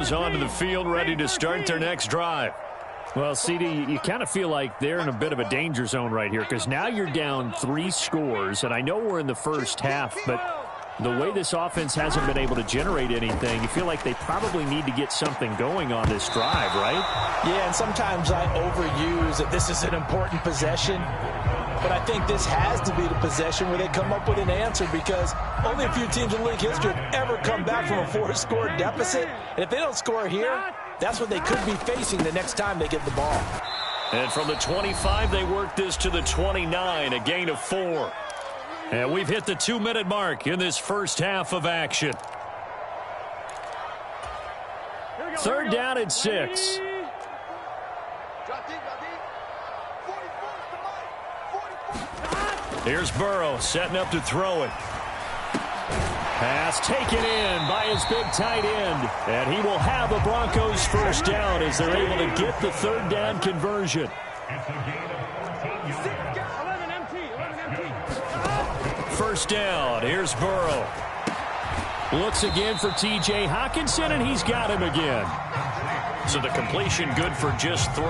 Onto the field, ready to start their next drive. Well, CD, you kind of feel like they're in a bit of a danger zone right here because now you're down 3 scores, and I know we're in the first half, but the way this offense hasn't been able to generate anything, you feel like they probably need to get something going on this drive, right? Yeah, and sometimes I overuse that this is an important possession. But I think this has to be the possession where they come up with an answer because only a few teams in league history have ever come back from a 4-score deficit. And if they don't score here, that's what they could be facing the next time they get the ball. And from the 25, they work this to the 29, a gain of 4. And we've hit the 2-minute mark in this first half of action. Third down and 6. Here's Burrow setting up to throw it. Pass taken in by his big tight end. And he will have a Broncos first down as they're able to get the third down conversion. First down. Here's Burrow. Looks again for T.J. Hockenson, and he's got him again. So the completion good for just 3.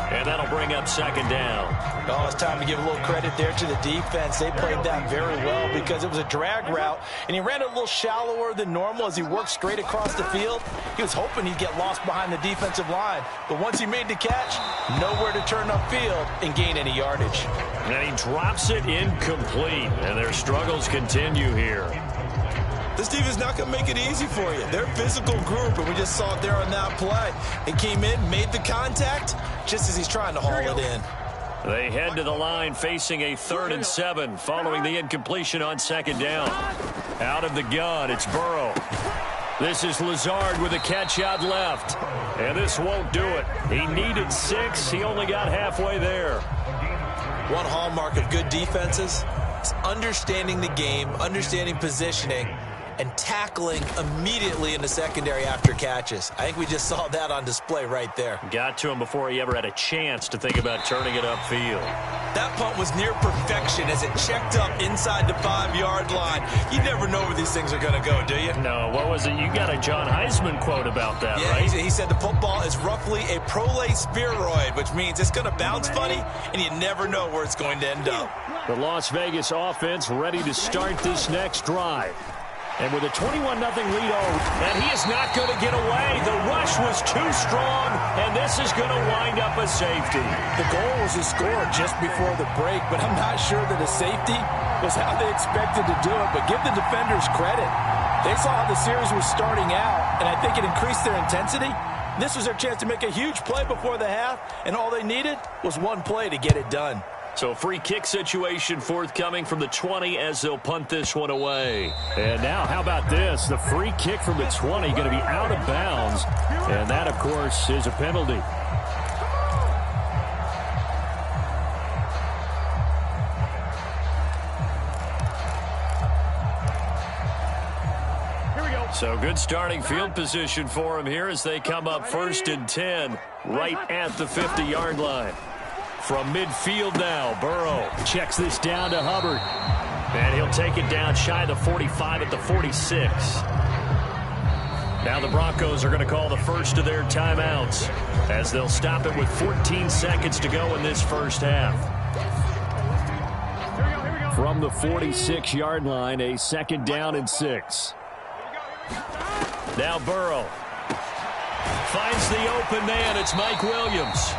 And that'll bring up second down. Oh, it's time to give a little credit there to the defense. They played that very well because it was a drag route, and he ran a little shallower than normal as he worked straight across the field. He was hoping he'd get lost behind the defensive line, but once he made the catch, nowhere to turn upfield and gain any yardage. And he drops it incomplete, and their struggles continue here. This defense is not going to make it easy for you. They're a physical group, and we just saw it there on that play. It came in, made the contact, just as he's trying to haul it in. They head to the line facing a 3rd and 7 following the incompletion on second down. Out of the gun, it's Burrow. This is Lazard with a catch out left. And this won't do it. He needed 6. He only got halfway there. One hallmark of good defenses is understanding the game, understanding positioning, and tackling immediately in the secondary after catches. I think we just saw that on display right there. Got to him before he ever had a chance to think about turning it upfield. That punt was near perfection as it checked up inside the 5-yard line. You never know where these things are going to go, do you? No, what was it? You got a John Heisman quote about that, yeah, right? He said the football is roughly a prolate spheroid, which means it's going to bounce funny, and you never know where it's going to end up. The Las Vegas offense ready to start this next drive. And with a 21-0 lead and he is not going to get away. The rush was too strong, and this is going to wind up a safety. The goal was a score just before the break, but I'm not sure that a safety was how they expected to do it. But give the defenders credit. They saw how the series was starting out, and I think it increased their intensity. This was their chance to make a huge play before the half, and all they needed was one play to get it done. So free kick situation forthcoming from the 20 as they'll punt this one away. And now how about this? The free kick from the 20 going to be out of bounds. And that, of course, is a penalty. So good starting field position for him here as they come up 1st and 10 right at the 50-yard line. From midfield now, Burrow checks this down to Hubbard. And he'll take it down shy of the 45 at the 46. Now the Broncos are going to call the first of their timeouts as they'll stop it with 14 seconds to go in this first half. From the 46-yard line, a 2nd down and 6. Now Burrow finds the open man. It's Mike Williams.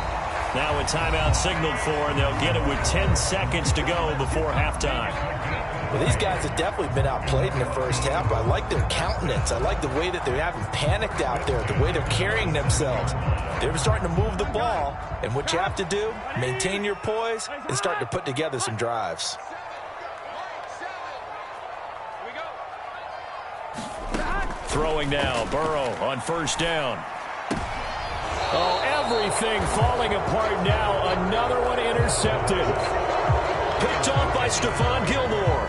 Now a timeout signaled for, and they'll get it with 10 seconds to go before halftime. Well, these guys have definitely been outplayed in the first half, but I like their countenance. I like the way that they haven't panicked out there, the way they're carrying themselves. They're starting to move the ball, and what you have to do, maintain your poise and start to put together some drives. Throwing now, Burrow on 1st down. Oh, everything falling apart now. Another one intercepted. Picked off by Stephon Gilmore.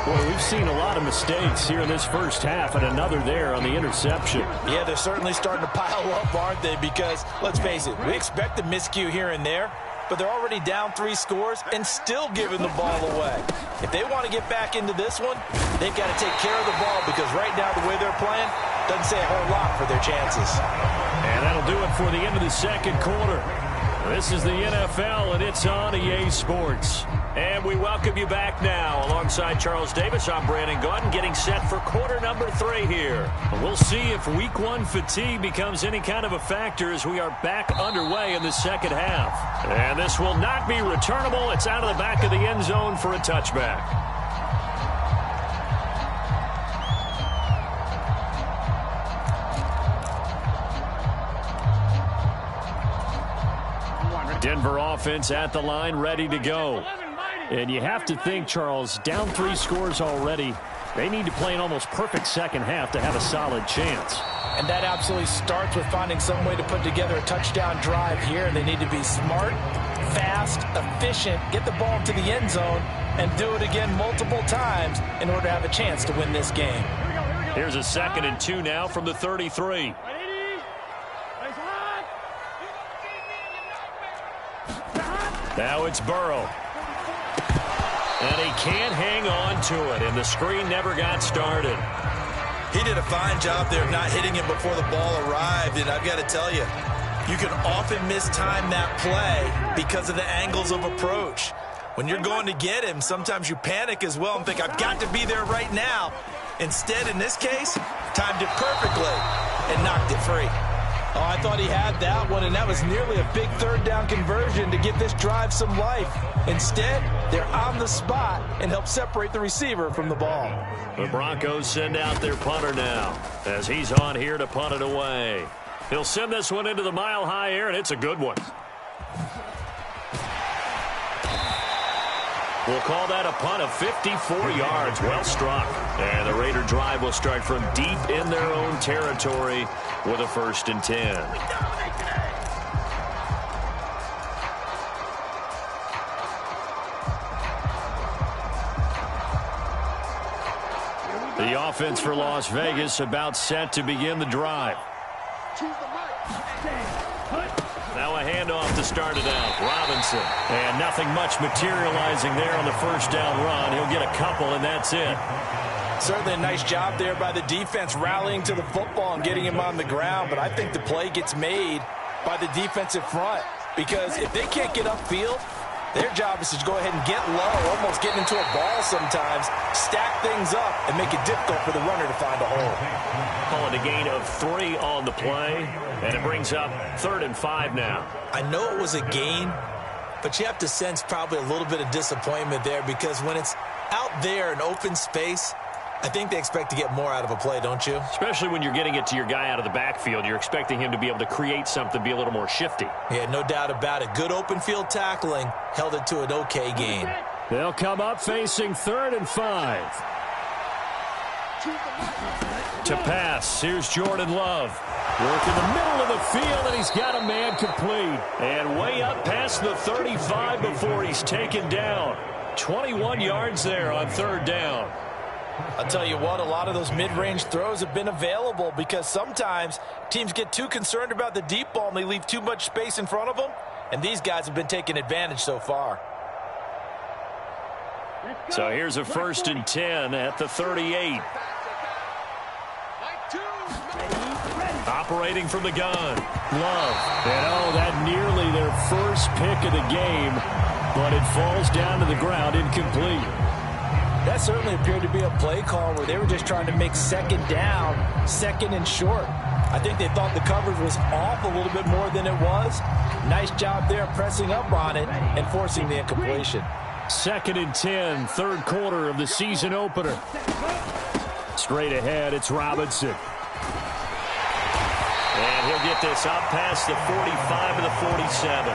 Boy, we've seen a lot of mistakes here in this first half, and another there on the interception. Yeah, they're certainly starting to pile up, aren't they? Because, let's face it, we expect a miscue here and there, but they're already down 3 scores and still giving the ball away. If they want to get back into this one, they've got to take care of the ball because right now, the way they're playing, doesn't say a whole lot for their chances. And that'll do it for the end of the second quarter. This is the NFL, and it's on EA Sports. And we welcome you back now. Alongside Charles Davis, I'm Brandon Gaudin, getting set for quarter number 3 here. We'll see if week 1 fatigue becomes any kind of a factor as we are back underway in the second half. And this will not be returnable. It's out of the back of the end zone for a touchback. Denver offense at the line, ready to go. And you have to think, Charles, down 3 scores already. They need to play an almost perfect second half to have a solid chance. And that absolutely starts with finding some way to put together a touchdown drive here. They need to be smart, fast, efficient, get the ball to the end zone, and do it again multiple times in order to have a chance to win this game. Here's a 2nd and 2 now from the 33. Now it's Burrow. And he can't hang on to it, and the screen never got started. He did a fine job there of not hitting him before the ball arrived, and I've got to tell you, you can often mistime that play because of the angles of approach. When you're going to get him, sometimes you panic as well and think, I've got to be there right now. Instead, in this case, timed it perfectly and knocked it free. Oh, I thought he had that one, and that was nearly a big third down conversion to give this drive some life. Instead, they're on the spot and help separate the receiver from the ball. The Broncos send out their punter now as he's on here to punt it away. He'll send this one into the mile-high air, and it's a good one. We'll call that a punt of 54 yards. Well struck. And the Raider drive will start from deep in their own territory with a 1st and 10. The offense for Las Vegas about set to begin the drive. Now a handoff to start it out. Robinson. And nothing much materializing there on the 1st down run. He'll get a couple, and that's it. Certainly a nice job there by the defense rallying to the football and getting him on the ground, but I think the play gets made by the defensive front because if they can't get upfield, their job is to go ahead and get low, almost getting into a ball sometimes, stack things up, and make it difficult for the runner to find a hole. Call it a gain of 3 on the play, and it brings up 3rd and 5 now. I know it was a gain, but you have to sense probably a little bit of disappointment there because when it's out there in open space, I think they expect to get more out of a play, don't you? Especially when you're getting it to your guy out of the backfield. You're expecting him to be able to create something, be a little more shifty. Yeah, no doubt about it. Good open field tackling held it to an okay gain. They'll come up facing 3rd and 5. To pass, here's Jordan Love. Work in the middle of the field, and he's got a man complete. And way up past the 35 before he's taken down. 21 yards there on 3rd down. I'll tell you what, a lot of those mid-range throws have been available because sometimes teams get too concerned about the deep ball and they leave too much space in front of them, and these guys have been taking advantage so far. So here's a 1st and 10 at the 38. Operating from the gun. Love. And that nearly their first pick of the game, but it falls down to the ground incomplete. That certainly appeared to be a play call where they were just trying to make 2nd down, 2nd and short. I think they thought the coverage was off a little bit more than it was. Nice job there pressing up on it and forcing the incompletion. 2nd and 10, 3rd quarter of the season opener. Straight ahead, it's Robinson. And he'll get this up past the 45 to the 47.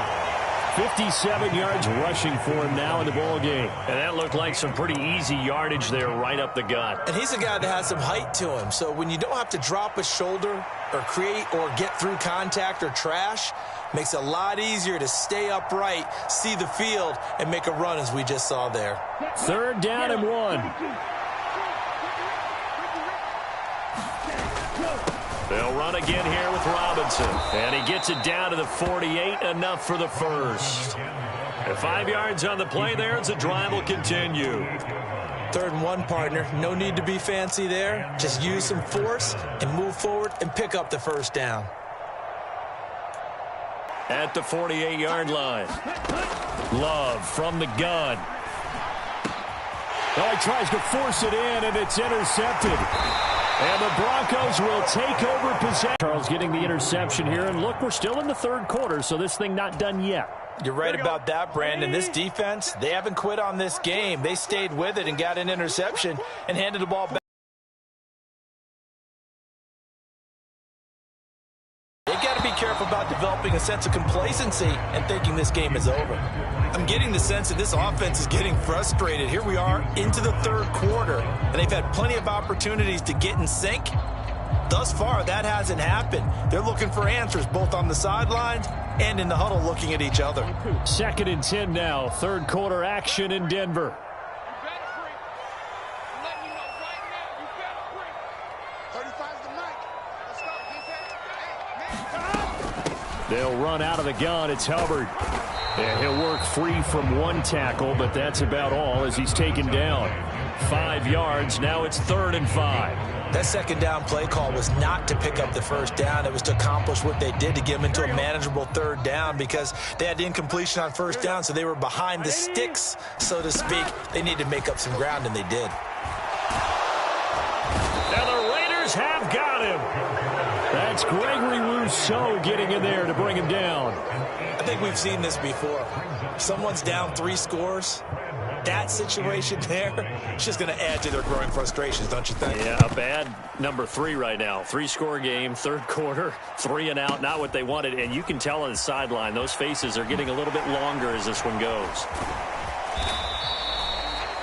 57 yards rushing for him now in the ball game. And that looked like some pretty easy yardage there right up the gut. And he's a guy that has some height to him. So when you don't have to drop a shoulder or create or get through contact or trash, makes it a lot easier to stay upright, see the field, and make a run as we just saw there. 3rd down and 1. They'll run again here with Robinson. And he gets it down to the 48, enough for the 1st. And 5 yards on the play there as the drive will continue. 3rd and 1, partner. No need to be fancy there. Just use some force and move forward and pick up the first down. At the 48-yard line. Love from the gun. Oh, he tries to force it in, and it's intercepted. And the Broncos will take over possession. Charles getting the interception here, and look, we're still in the 3rd quarter, so this thing not done yet. You're right about that, Brandon. This defense, they haven't quit on this game. They stayed with it and got an interception and handed the ball back. They've got to be careful about developing a sense of complacency and thinking this game is over. I'm getting the sense that this offense is getting frustrated. Here we are into the 3rd quarter, and they've had plenty of opportunities to get in sync. Thus far, that hasn't happened. They're looking for answers both on the sidelines and in the huddle looking at each other. 2nd and 10 now. 3rd quarter action in Denver. They'll run out of the gun. It's Hubbard. And he'll work free from 1 tackle, but that's about all as he's taken down. 5 yards. Now it's 3rd and 5. That 2nd down play call was not to pick up the first down. It was to accomplish what they did to get them into a manageable 3rd down because they had the incompletion on 1st down, so they were behind the sticks, so to speak. They needed to make up some ground, and they did. And the Raiders have got him. That's Gregory Rousseau getting in there to bring him down. I think we've seen this before. Someone's down 3 scores. That situation there, it's just going to add to their growing frustrations, don't you think? Yeah, bad number 3 right now. 3-score game, 3rd quarter, 3 and out, not what they wanted. And you can tell on the sideline, those faces are getting a little bit longer as this one goes.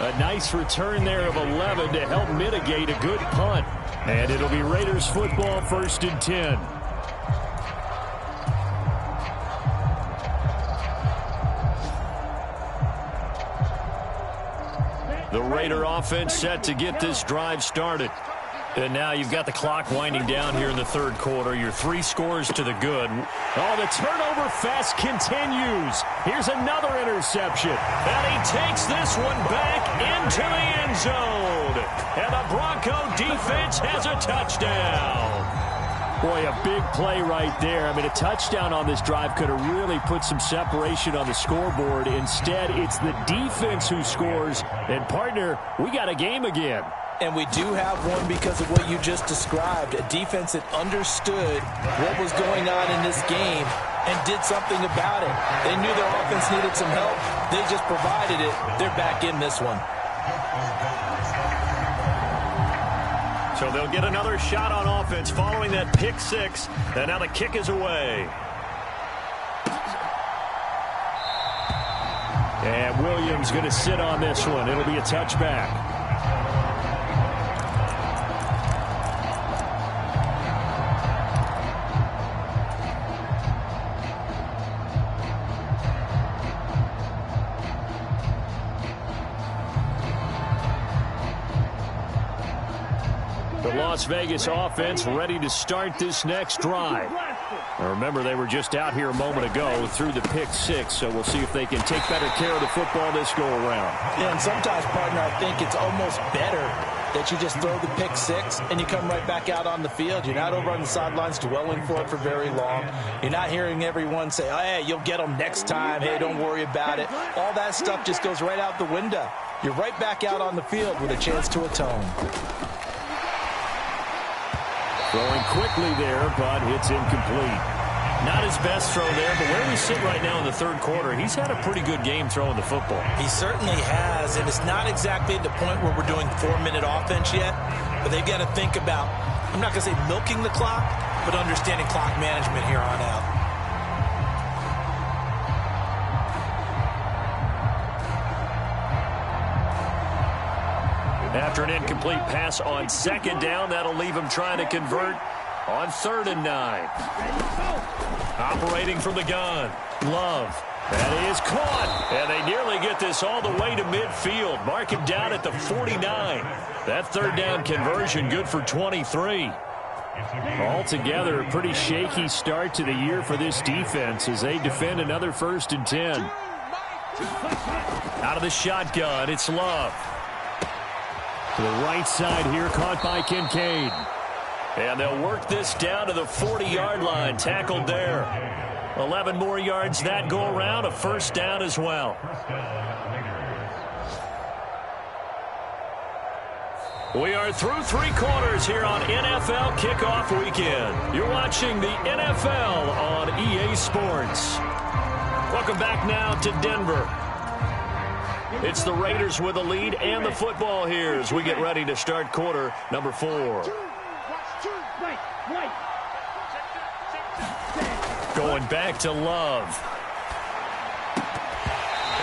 A nice return there of 11 to help mitigate a good punt. And it'll be Raiders football, 1st and 10. The Raider offense set to get this drive started. And now you've got the clock winding down here in the 3rd quarter. Your 3 scores to the good. Oh, the turnover fest continues. Here's another interception. And he takes this one back into the end zone. And the Bronco defense has a touchdown. Boy, a big play right there. I mean, a touchdown on this drive could have really put some separation on the scoreboard. Instead, it's the defense who scores. And, partner, we got a game again. And we do have one because of what you just described. A defense that understood what was going on in this game and did something about it. They knew their offense needed some help. They just provided it. They're back in this one. So they'll get another shot on offense following that pick 6. And now the kick is away. And Williams going to sit on this one. It'll be a touchback. Las Vegas offense ready to start this next drive. Now remember, they were just out here a moment ago through the pick 6, so we'll see if they can take better care of the football this go-around. Yeah, and sometimes, partner, I think it's almost better that you just throw the pick 6 and you come right back out on the field. You're not over on the sidelines dwelling for it for very long. You're not hearing everyone say, oh, hey, you'll get them next time. Hey, don't worry about it. All that stuff just goes right out the window. You're right back out on the field with a chance to atone. Throwing quickly there, but it's incomplete. Not his best throw there, but where we sit right now in the 3rd quarter, he's had a pretty good game throwing the football. He certainly has, and it's not exactly at the point where we're doing 4-minute offense yet, but they've got to think about, I'm not going to say milking the clock, but understanding clock management here on out. After an incomplete pass on 2nd down, that'll leave him trying to convert on 3rd and 9. Operating from the gun, Love. That is caught, and they nearly get this all the way to midfield. Mark him down at the 49. That 3rd down conversion good for 23. Altogether, a pretty shaky start to the year for this defense as they defend another 1st and 10. Out of the shotgun, it's Love. To the right side here, caught by Kincaid. And they'll work this down to the 40-yard line. Tackled there. 11 more yards that go around. A first down as well. We are through three quarters here on NFL Kickoff Weekend. You're watching the NFL on EA Sports. Welcome back now to Denver. It's the Raiders with the lead and the football here as we get ready to start quarter number 4. Going back to Love.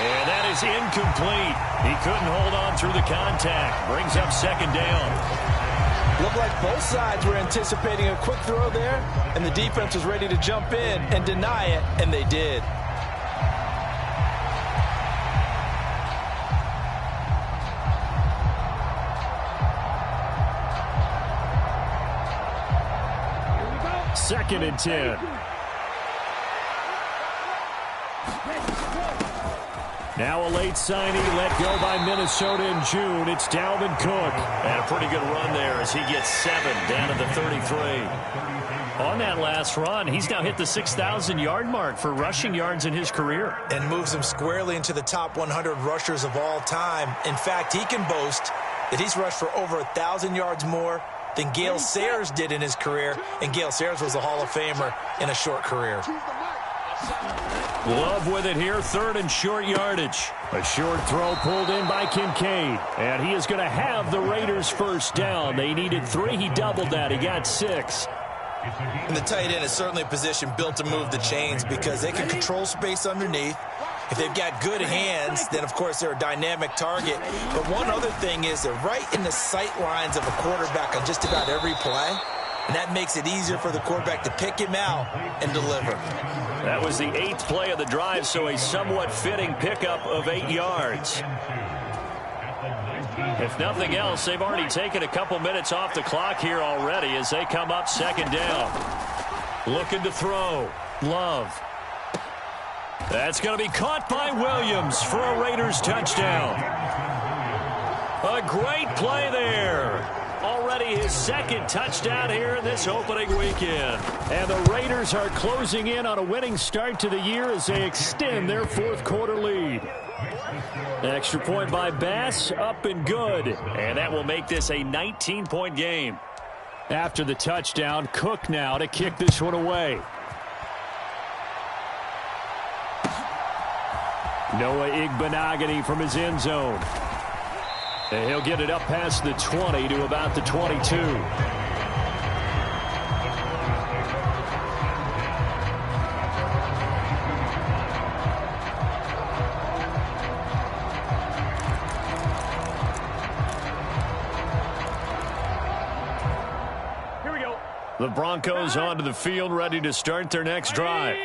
And that is incomplete. He couldn't hold on through the contact. Brings up second down. Looked like both sides were anticipating a quick throw there, and the defense was ready to jump in and deny it, and they did. Second and 10. Now a late signing let go by Minnesota in June. It's Dalvin Cook. And a pretty good run there as he gets 7 down to the 33. On that last run, he's now hit the 6,000-yard mark for rushing yards in his career. And moves him squarely into the top 100 rushers of all time. In fact, he can boast that he's rushed for over 1,000 yards more than Gale Sayers did in his career. And Gale Sayers was a Hall of Famer in a short career. Love with it here, third and short yardage. A short throw pulled in by Kincaid. And he is going to have the Raiders first down. They needed 3. He doubled that. He got 6. And the tight end is certainly a position built to move the chains because they can control space underneath. If they've got good hands, then, of course, they're a dynamic target. But one other thing is they're right in the sight lines of a quarterback on just about every play. And that makes it easier for the quarterback to pick him out and deliver. That was the 8th play of the drive, so a somewhat fitting pickup of 8 yards. If nothing else, they've already taken a couple minutes off the clock here already as they come up second down. Looking to throw. Love. That's going to be caught by Williams for a Raiders touchdown. A great play there. Already his second touchdown here in this opening weekend. And the Raiders are closing in on a winning start to the year as they extend their fourth quarter lead. Extra point by Bass, up and good. And that will make this a 19-point game. After the touchdown, Cook now to kick this one away. Noah Igbenogany from his end zone. And he'll get it up past the 20 to about the 22. Here we go. The Broncos onto the field, ready to start their next drive.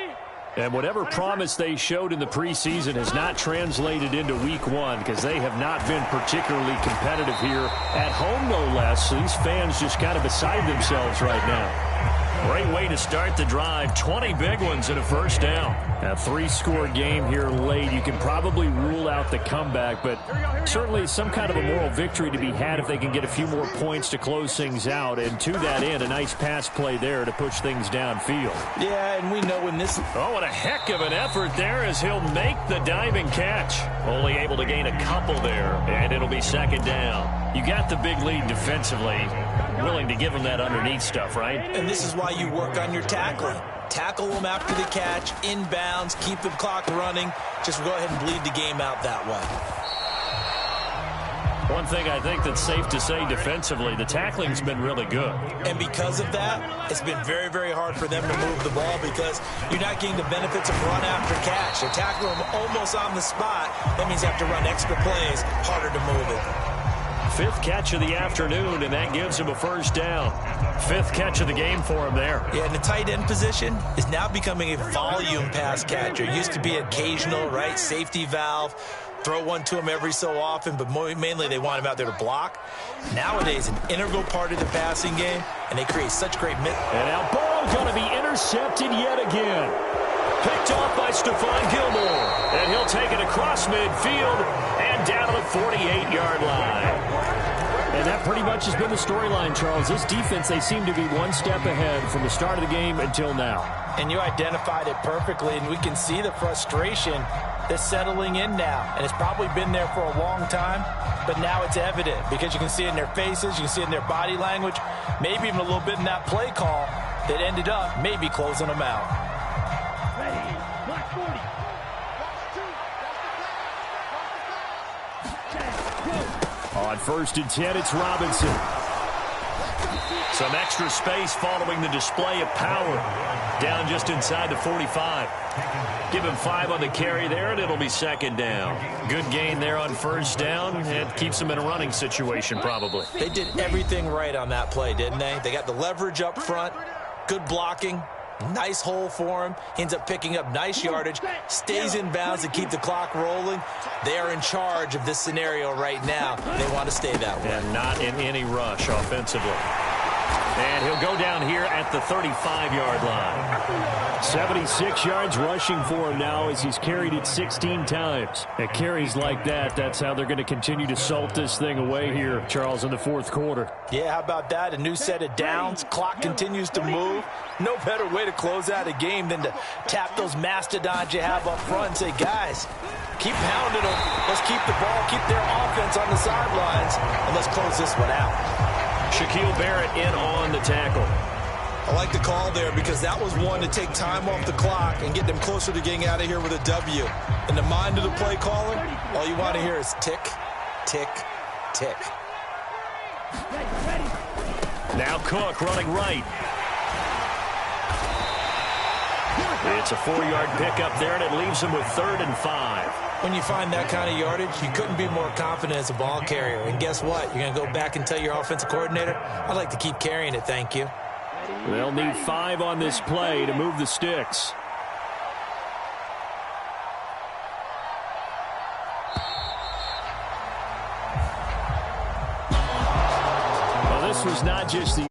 And whatever promise they showed in the preseason has not translated into week 1 because they have not been particularly competitive here at home, no less. So these fans just kind of beside themselves right now. Great way to start the drive. 20 big ones and a first down. A 3-score game here late. You can probably rule out the comeback, but certainly some kind of a moral victory to be had if they can get a few more points to close things out. And to that end, a nice pass play there to push things downfield. Yeah, and we know when this... Oh, what a heck of an effort there as he'll make the diving catch. Only able to gain a couple there, and it'll be second down. You got the big lead defensively. Willing to give him that underneath stuff, right? And this is why you work on your tackling. Tackle them after the catch, inbounds, keep the clock running. Just go ahead and bleed the game out that way. One thing I think that's safe to say defensively, the tackling's been really good. And because of that, it's been very, very hard for them to move the ball because you're not getting the benefits of run after catch. They're tackling them almost on the spot. That means you have to run extra plays, harder to move it. 5th catch of the afternoon, and that gives him a first down. 5th catch of the game for him there. Yeah, and the tight end position is now becoming a volume pass catcher. Used to be occasional, right? Safety valve. Throw one to him every so often, but mainly they want him out there to block. Nowadays, an integral part of the passing game, and they create such great... And now Burrow going to be intercepted yet again. Picked off by Stephon Gilmore. And he'll take it across midfield and down to the 48-yard line. And that pretty much has been the storyline, Charles. This defense, they seem to be one step ahead from the start of the game until now. And you identified it perfectly, and we can see the frustration that's settling in now. And it's probably been there for a long time, but now it's evident because you can see it in their faces, you can see it in their body language, maybe even a little bit in that play call that ended up maybe closing them out. On 1st and 10, it's Robinson. Some extra space following the display of power. Down just inside the 45. Give him 5 on the carry there, and it'll be 2nd down. Good gain there on 1st down. It keeps them in a running situation, probably. They did everything right on that play, didn't they? They got the leverage up front, good blocking, nice hole for him. He ends up picking up nice yardage, stays in bounds to keep the clock rolling. They are in charge of this scenario right now. They want to stay that way. And not in any rush offensively. And he'll go down here at the 35-yard line. 76 yards rushing for him now as he's carried it 16 times. At carries like that, that's how they're going to continue to salt this thing away here, Charles, in the 4th quarter. Yeah, how about that? A new set of downs. Clock continues to move. No better way to close out a game than to tap those mastodons you have up front and say, guys, keep pounding them. Let's keep the ball, keep their offense on the sidelines, and let's close this one out. Shaquille Barrett in on the tackle. I like the call there because that was one to take time off the clock and get them closer to getting out of here with a W. In the mind of the play caller, all you want to hear is tick, tick, tick. Now Cook running right. It's a 4-yard pickup there, and it leaves him with 3rd and 5. When you find that kind of yardage, you couldn't be more confident as a ball carrier. And guess what? You're going to go back and tell your offensive coordinator, I'd like to keep carrying it, thank you. They'll need 5 on this play to move the sticks. Well, this was not just the